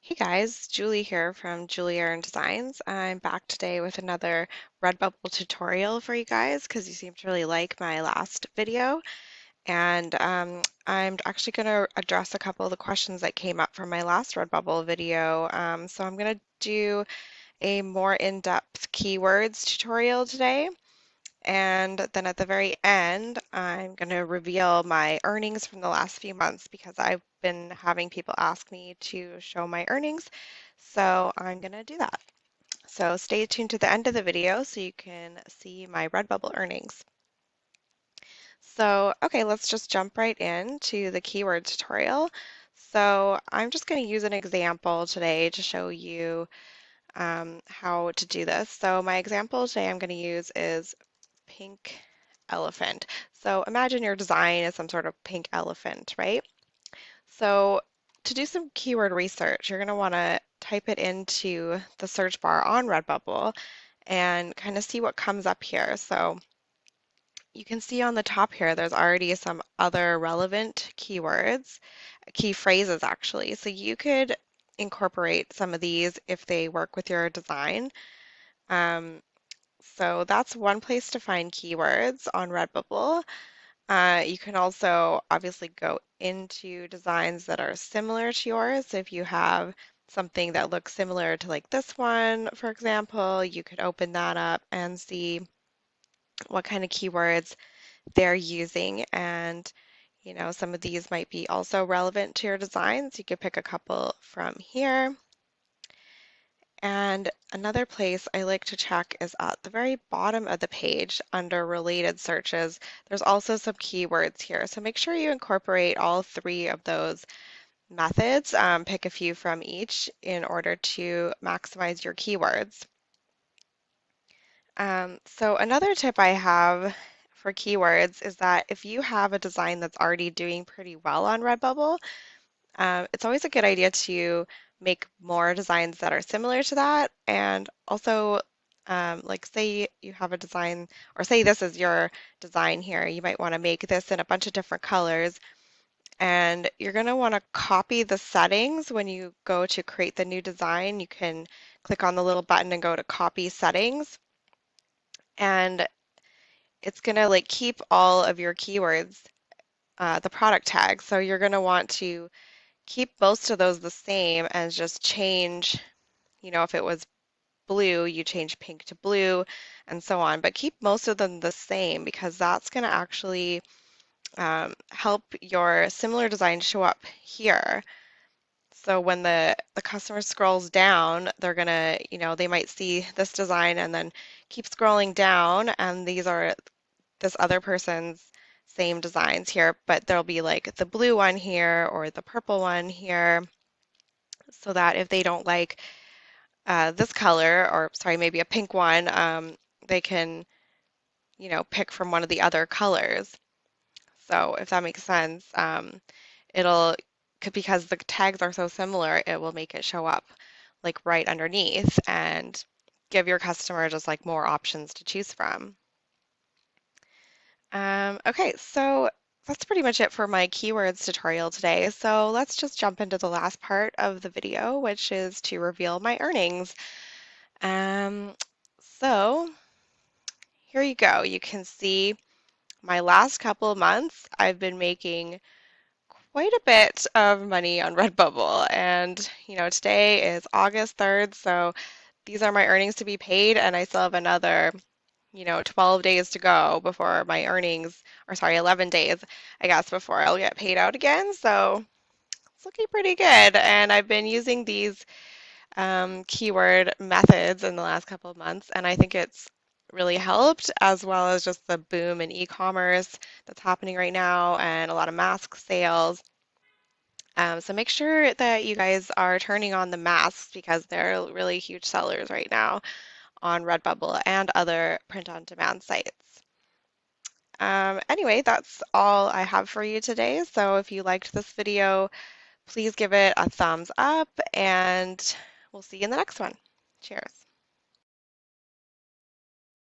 Hey guys, Julie here from Julie Aaron Designs. I'm back today with another Redbubble tutorial for you guys because you seem to really like my last video. And I'm actually going to address a couple of the questions that came up from my last Redbubble video. So I'm going to do a more in-depth keywords tutorial today. And then at the very end, I'm going to reveal my earnings from the last few months because I've been having people ask me to show my earnings. So I'm going to do that. So stay tuned to the end of the video so you can see my Redbubble earnings. So, okay, let's just jump right into the keyword tutorial. So I'm just going to use an example today to show you how to do this. So my example today I'm going to use is pink elephant. So imagine your design is some sort of pink elephant, right? So to do some keyword research, you're going to want to type it into the search bar on Redbubble and kind of see what comes up here. So you can see on the top here, there's already some other relevant keywords, key phrases actually. So you could incorporate some of these if they work with your design. So that's one place to find keywords on Redbubble. You can also obviously go into designs that are similar to yours. So if you have something that looks similar to like this one, for example, you could open that up and see what kind of keywords they're using. And, some of these might be also relevant to your designs. You could pick a couple from here. And another place I like to check is at the very bottom of the page under related searches. There's also some keywords here. So make sure you incorporate all three of those methods. Pick a few from each in order to maximize your keywords. So another tip I have for keywords is that if you have a design that's already doing pretty well on Redbubble, it's always a good idea to make more designs that are similar to that. And also, like say you have a design, or say this is your design here, you might want to make this in a bunch of different colors. And you're going to want to copy the settings when you go to create the new design. You can click on the little button and go to copy settings. And it's going to like keep all of your keywords, the product tags. So you're going to want to keep most of those the same and just change, if it was blue, you change pink to blue and so on, but keep most of them the same because that's going to actually help your similar design show up here. So when the customer scrolls down, they're going to, they might see this design and then keep scrolling down, and these are this other person's same designs here, but there'll be like the blue one here or the purple one here, so that if they don't like this color, or sorry, maybe a pink one, they can, pick from one of the other colors. So if that makes sense, it'll, because the tags are so similar, it will make it show up like right underneath and give your customer just like more options to choose from. Okay, so that's pretty much it for my keywords tutorial today. So let's just jump into the last part of the video, which is to reveal my earnings. Um, so here you go. You can see my last couple of months, I've been making quite a bit of money on Redbubble. And, today is August 3rd, so these are my earnings to be paid, and I still have another 12 days to go before my earnings, or sorry, 11 days, I guess, before I'll get paid out again. So it's looking pretty good. And I've been using these keyword methods in the last couple of months, and I think it's really helped, as well as just the boom in e-commerce that's happening right now and a lot of mask sales. So make sure that you guys are turning on the masks because they're really huge sellers right now on Redbubble and other print-on-demand sites. Anyway, that's all I have for you today. So if you liked this video, please give it a thumbs up, and we'll see you in the next one. Cheers.